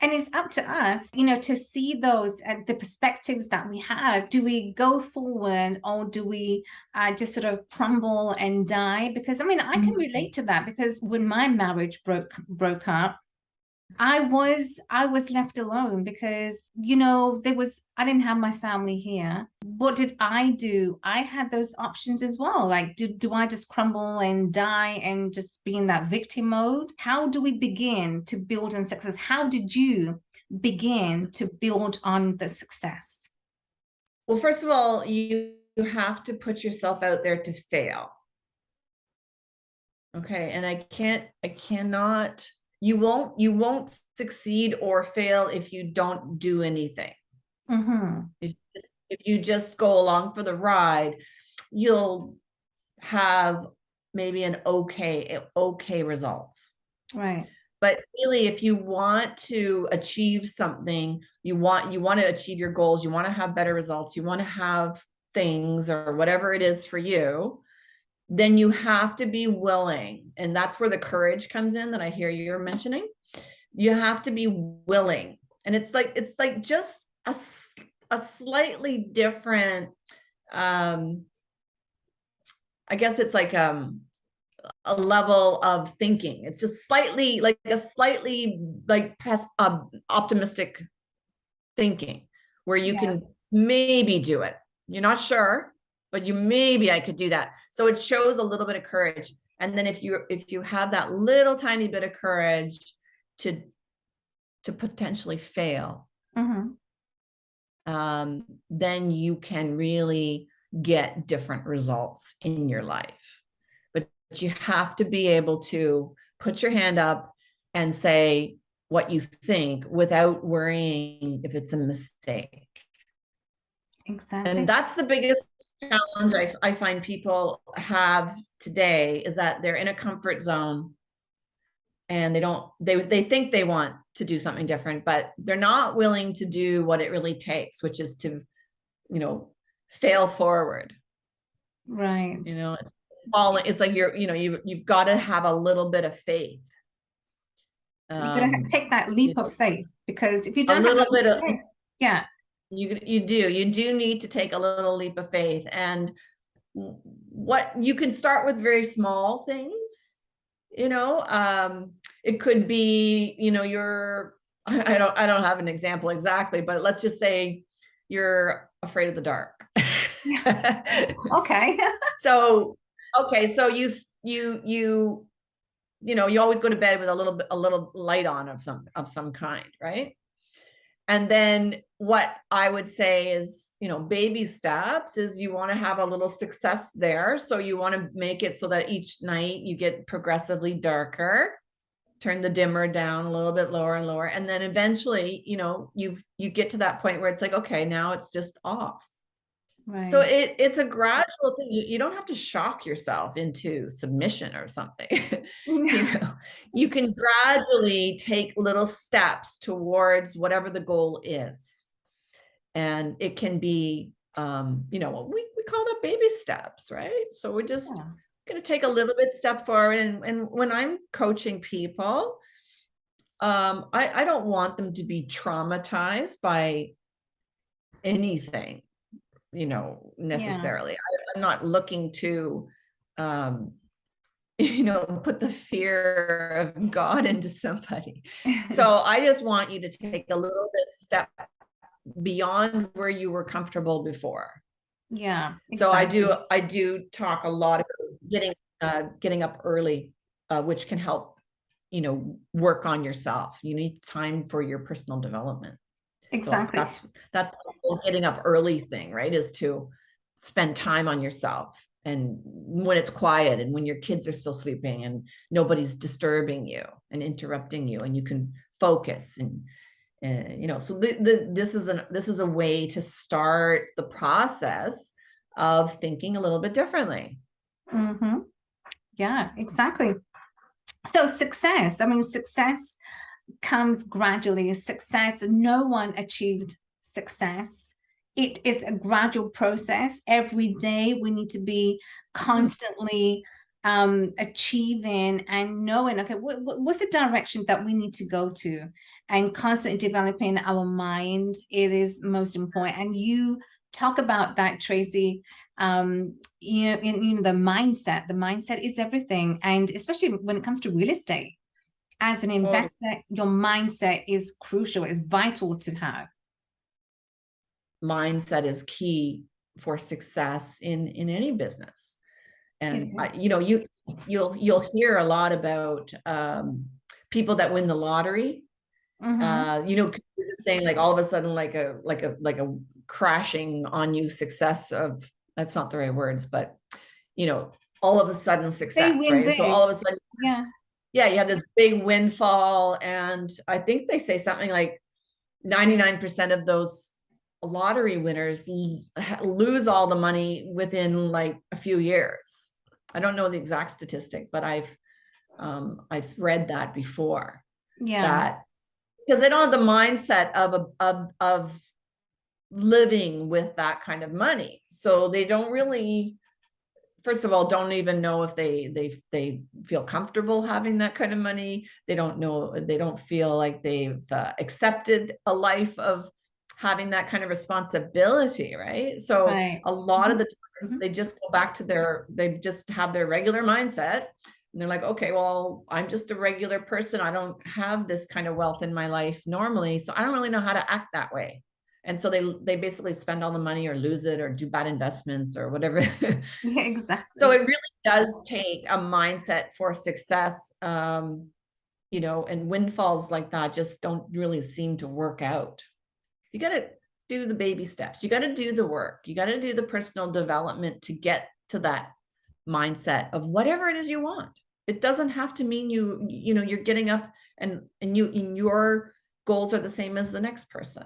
And it's up to us, to see those, the perspectives that we have. Do we go forward, or do we just sort of crumble and die? Because I can relate to that, because when my marriage broke up, I was left alone, because I didn't have my family here. What did I do? I had those options as well. Like, do I just crumble and die and just be in that victim mode? How do we begin to build on success? How did you begin to build on the success? Well, first of all, you have to put yourself out there to fail. Okay. And I cannot, you won't succeed or fail if you don't do anything. If you just go along for the ride, you'll have maybe an okay results. Right. But really, if you want to achieve something, you want to achieve your goals, you want to have better results, you want to have things or whatever it is for you, then you have to be willing. And that's where the courage comes in that I hear you're mentioning. You have to be willing. And it's like just a slightly different, I guess it's like a level of thinking. It's just slightly optimistic thinking, where you can maybe do it. You're not sure, but I could do that. So it shows a little bit of courage. And then if you have that little tiny bit of courage to potentially fail, then you can really get different results in your life. But you have to be able to put your hand up and say what you think without worrying if it's a mistake. Exactly. And that's the biggest challenge I find people have today, is that they're in a comfort zone and they think they want to do something different, but they're not willing to do what it really takes, which is to, fail forward. Right. It's like you've got to have a little bit of faith. You're gonna take that leap of faith, because if you don't have a little bit of faith, you do need to take a little leap of faith. And what you can start with very small things, it could be, I don't have an example exactly, but let's just say you're afraid of the dark. Okay. So you always go to bed with a little light on of some kind, right? And then what I would say is, baby steps is you want to have a little success there. So you want to make it so that each night you get progressively darker, turn the dimmer down a little bit lower and lower. And then eventually, you get to that point where it's like, okay, now it's just off. Right. So it's a gradual thing. You don't have to shock yourself into submission or something. You can gradually take little steps towards whatever the goal is. And it can be, we call that baby steps, right? So we're just going to take a little bit step forward. And when I'm coaching people, I don't want them to be traumatized by anything, necessarily. I'm not looking to, put the fear of God into somebody. So I just want you to take a little bit step beyond where you were comfortable before. Yeah. Exactly. So I do talk a lot about getting up early, which can help, work on yourself. You need time for your personal development. Exactly. So that's the whole getting up early thing, right? Is to spend time on yourself, and when it's quiet and when your kids are still sleeping and nobody's disturbing you and interrupting you, and you can focus and so this is a way to start the process of thinking a little bit differently. Yeah, exactly. So success comes gradually. Success, no one achieved success. It is a gradual process. Every day we need to be constantly achieving and knowing, okay, what's the direction that we need to go to, and constantly developing our mind. It is most important. And you talk about that, Tracey. The mindset is everything. And especially when it comes to real estate, as an investor, your mindset is crucial, is vital to have. Mindset is key for success in any business. And you'll hear a lot about people that win the lottery. Saying like all of a sudden like a crashing on you success of, that's not the right words, but all of a sudden success, right? Big. So all of a sudden, you have this big windfall, and I think they say something like 99% of those lottery winners lose all the money within like a few years. I don't know the exact statistic, but I've read that before. That because they don't have the mindset of living with that kind of money, so they don't really, first of all, don't even know if they feel comfortable having that kind of money. They don't feel like they've accepted a life of having that kind of responsibility, right? So a lot of the times they just go back to they just have their regular mindset, and they're like, okay, well, I'm just a regular person. I don't have this kind of wealth in my life normally, so I don't really know how to act that way. And so they basically spend all the money or lose it or do bad investments or whatever. Exactly. So it really does take a mindset for success, and windfalls like that just don't really seem to work out. You got to do the baby steps. You got to do the work. You got to do the personal development to get to that mindset of whatever it is you want. It doesn't have to mean you're getting up and your goals are the same as the next person.